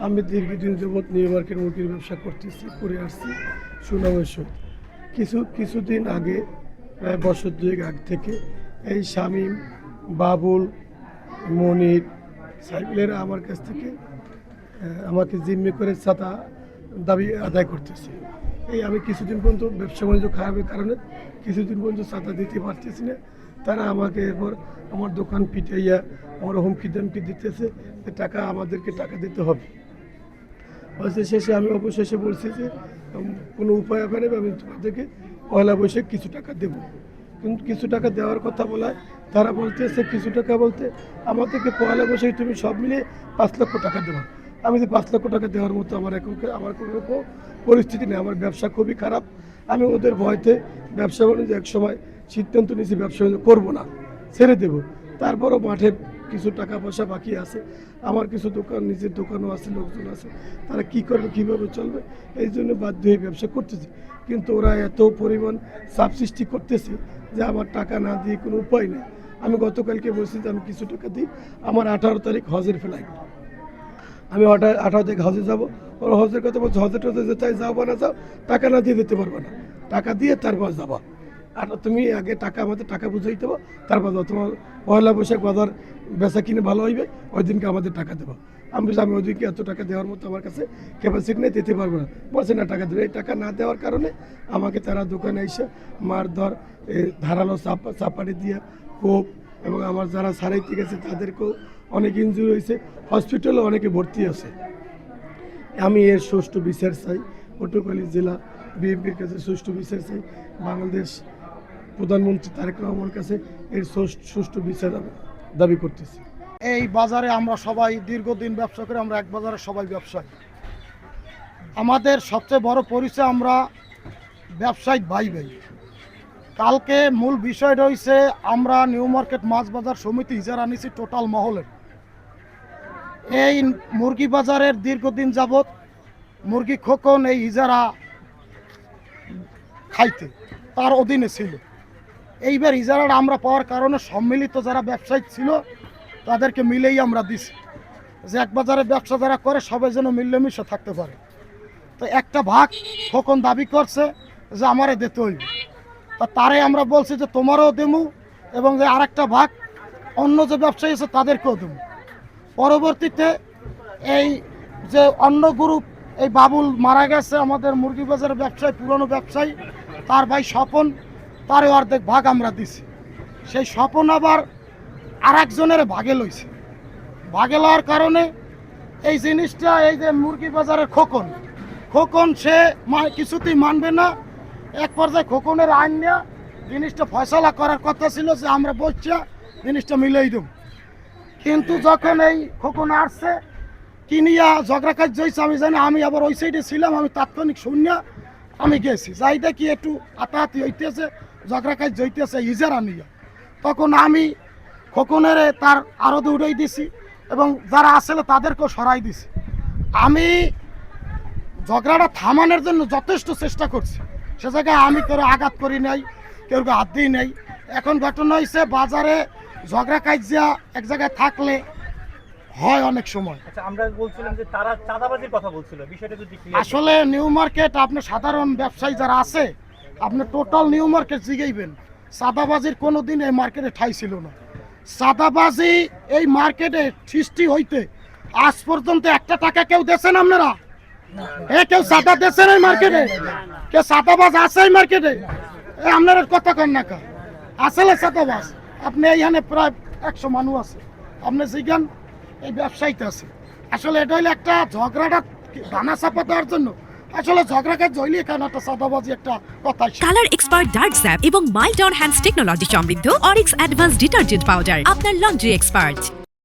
আমি দীর্ঘদিন যাবৎ নিউ মার্কেট মুরগির ব্যবসা করতেছি, করে আসছি সুনামের সহিত। কিছুদিন আগে, প্রায় বছর দুয়েক আগ থেকে এই শামীম, বাবুল, মনির, সাইকেলেরা আমার কাছ থেকে আমাকে জিম্মি করে ছাতা দাবি আদায় করতেছে। এই আমি কিছুদিন পর্যন্ত ব্যবসা বাণিজ্য খারাপের কারণে কিছুদিন পর্যন্ত ছাতা দিতে পারতেছি না। তারা আমাকে এরপর আমার দোকান পিটাইয়া আমার হুমকি দামকি দিতেছে যে আমাদেরকে টাকা দিতে হবে। শেষে আমি অবশেষে বলছি যে কোনো উপায় হবে না, আমি তোমাদেরকে পয়লা বৈশাখ কিছু টাকা দেবো। কিন্তু কিছু টাকা দেওয়ার কথা বলায় তারা বলতেছে কিছু টাকা বলতে আমাদেরকে পয়লা বৈশাখে তুমি সব মিলিয়ে 5 লক্ষ টাকা দেবো। আমি যে 5 লক্ষ টাকা দেওয়ার মতো আমার কোনো পরিস্থিতি নেই। আমার ব্যবসা খুবই খারাপ। আমি ওদের ভয়তে ব্যবসা বাণিজ্য এক সময় সিদ্ধান্ত নিয়েছি ব্যবসা বাণিজ্য করবো না, ছেড়ে দেবো। তারপরও মাঠে কিছু টাকা পয়সা বাকি আছে, আমার কিছু দোকান, নিজের দোকানও আছে, লোকজন আছে, তারা কি করবে, কীভাবে চলবে, এই জন্য বাধ্য হয়ে ব্যবসা করতেছে। কিন্তু ওরা এত পরিমাণ চাপ সৃষ্টি করতেছে যে আমার টাকা না দিয়ে কোনো উপায় নেই। আমি গতকালকে বলছি যে আমি কিছু টাকা দিই, আমার 18 তারিখ হজের ফ্লাইট, আমি 18 তারিখ হজে যাবো। ওরা হজের কথা বলছে, হজের টজে যেতে যাও বা না যাও, টাকা না দিয়ে দিতে পারবো না, টাকা দিয়ে তারপর যাবা। আর তুমি আগে টাকা আমাদের টাকা বুঝাই দেবো, তারপর তোমার পয়লা বৈশাখ বাজার বেচা কিনে ভালো হইবে, ওই দিনকে আমাদের টাকা দেবো। আমি ওই দিনকে এত টাকা দেওয়ার মতো আমার কাছে ক্যাপাসিটি নেই, দিতে পারবো না। বলছে না টাকা দেবে। এই টাকা না দেওয়ার কারণে আমাকে তারা দোকানে এসে মারধর, ধারালো চাপাটি দিয়ে কোপ, এবং আমার যারা সারাইতে গেছে তাদেরকেও অনেক ইনজুরি হয়েছে, হসপিটালে অনেকে ভর্তি আছে। আমি এর সুষ্ঠু বিচার চাই, পটুয়াখালী জেলা বিএনপির কাছে সুষ্ঠু বিচার চাই, বাংলাদেশ প্রধানমন্ত্রী তারেক রহমানের কাছে এর সুষ্ঠু বিচার দাবি করতেছি। এই বাজারে আমরা সবাই দীর্ঘদিন ব্যবসা করে, আমরা এক বাজারে সবাই ব্যবসায়ী। আমাদের সবচেয়ে বড় পরিচয় আমরা ব্যবসায়িক ভাই ভাই। কালকে মূল বিষয়টা হয়েছে আমরা নিউ মার্কেট মাছ বাজার সমিতি ইজারা নিছি টোটাল মহলের। এই মুরগি বাজারের দীর্ঘদিন যাবৎ মুরগি খোকন এই ইজারা খাইতে তার অধীনে ছিল। এইবার ইজারাটা আমরা পাওয়ার কারণে সম্মিলিত যারা ব্যবসায়ী ছিল তাদেরকে মিলেই আমরা দিছি যে এক বাজারে ব্যবসা যারা করে সবাই যেন মিলেমিশে থাকতে পারে। তো একটা ভাগ খোকন দাবি করছে যে আমারে দিতে হইবে, তা তারে আমরা বলছি যে তোমারও দেবো, এবং যে আরেকটা ভাগ অন্য যে ব্যবসায়ী আছে তাদেরকেও দেবো। পরবর্তীতে এই যে অন্য গ্রুপ, এই বাবুল মারা গেছে আমাদের মুরগি বাজারের ব্যবসায়ী, পুরনো ব্যবসায়ী, তার ভাই স্বপন, তারও অর্ধেক ভাগ আমরা দিছি। সেই স্বপন আবার আর একজনের ভাগে লইছে। ভাগে লওয়ার কারণে এই জিনিসটা, এই যে মুরগি বাজারের খোকন সে কিছুতেই মানবে না। এক পর্যায়ে খোকনের আইন নিয়ে জিনিসটা ফয়সলা করার কথা ছিল যে আমরা বলছি জিনিসটা মিলেই দেব। কিন্তু যখন এই খোকন আসছে কিনিয়া ঝগড়া কাজ হয়েছে, আমি জানি, আমি আবার ওই সাইডে ছিলাম, আমি তাৎক্ষণিক শূন্য আমি গেছি, যাই দেখি একটু হাতাহাতি হইতেছে, ঝগড়া কাজ হইতেছে ইজারা নিয়ে। তখন আমি খোকনের তার আরদে উড়াই দিছি এবং যারা আসলে তাদেরকেও সরাই দিছি। আমি ঝগড়াটা থামানোর জন্য যথেষ্ট চেষ্টা করছি, সে জায়গায় আমি কেউ আঘাত করি নাই, কেউ হাত দিই নাই। এখন ঘটনা হয়েছে বাজারে ঝগড়া কাজিয়া এক জায়গায় থাকলে হয় অনেক সময়। আচ্ছা, আমরা বলছিলাম যে তারা চাঁদাবাজির কথা বলছিল, বিষয়টা যদি আসলে নিউ মার্কেট আপনি সাধারণ ব্যবসায়ী যারা আছে, আপনি টোটাল নিউ মার্কেট জিগাইবেন, চাঁদাবাজির কোনো দিন এই মার্কেটে ঠাই ছিল না। চাঁদাবাজি এই মার্কেটে সৃষ্টি হইতে আজ পর্যন্ত একটা টাকা কেউ দেন আপনারা? কেউ চাঁদা দেন এই মার্কেটে? কেউ চাঁদাবাজ আছে এই মার্কেটে? আপনারা কথা কন না কা আসলে চাঁদাবাজ? আপনি এইখানে প্রায় 100 মানুষ আছে, আপনি জিগান এই ব্যবসায়ীতে আছে। আসলে এটা হইলে একটা ঝগড়াটা দানা চাপা দেওয়ার জন্য, আসলে ঝগড়াকে জইলে কেন একটা সাদাবাজি একটা কথা। কালার এক্সপার্ট ডার্ক স্যাপ এবং মাইল্ড অন হ্যান্ডস টেকনোলজি সমৃদ্ধ অরিক্স অ্যাডভান্স ডিটারজেন্ট পাউডার আপনার লন্ড্রি এক্সপার্ট।